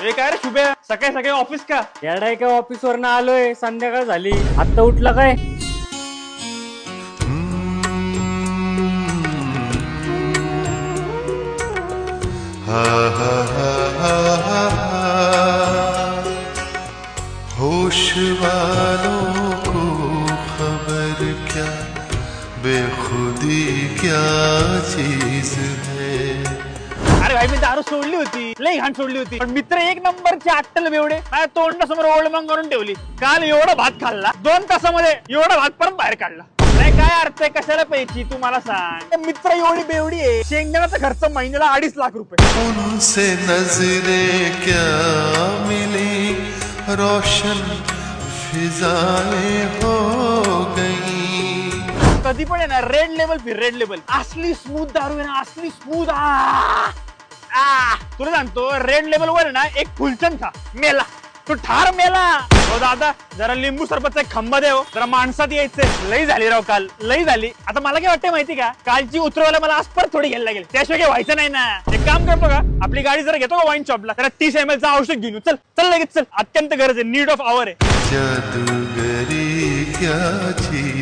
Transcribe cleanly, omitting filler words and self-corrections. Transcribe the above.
हे काय रे शुभ्या, सकाळी सकाळी ऑफिस का? येडाय का ऑफिस वरनं आलोय, संध्याकाळ झाली, आता उठला काय? होश वालों को खबर क्या, बेखुदी क्या चीज है। अरे भाई मी दारू सोडली होती, लई घाण सोडली होती, पण मित्र एक नंबरचे अट्टल बेवडे माझ्या तोंडासमोर ओळमंग करून ठेवली. काल एवढा भात खाल्ला, 2 तासामध्ये एवढा भात परत बाहेर काढला. नाही काय अर्थ आहे, कशाला पैकी तू मला सांग. मित्र एवढी बेवडी आहे, शेंगदाण्याचा खर्च महिन्याला 2.5 लाख रुपये. उनसे नजरें क्या मिली, रोशन फिजाएं हो गई. कधी पण आहे ना रेड लेवल फिर रेड लेवल, असली स्मूथ दारू आहे ना, असली स्मूथ. तुला सांगतो रेड लेवल वर ना एक फुलचंद था, मेला तो ठार मेला. हो दादा जरा लिंबू सरबतचा एक खंबा दे हो, जरा माणसात यायचंय. लई झाली राव काल, लई झाली. आता मला काय वाटतंय माहिती का, कालची उतरवायला मला आज परत थोडी घ्यायला लागेल, त्याशिवाय काय व्हायचं नाही ना. एक काम करतो का, आपली गाडी जरा घेतो का वाईन शॉपला, त्याला 30 ml चं औषध घेऊन चल चल लगेच चल, अत्यंत गरज आहे, नीड ऑफ आवर आहे. जादूगरी क्या चीज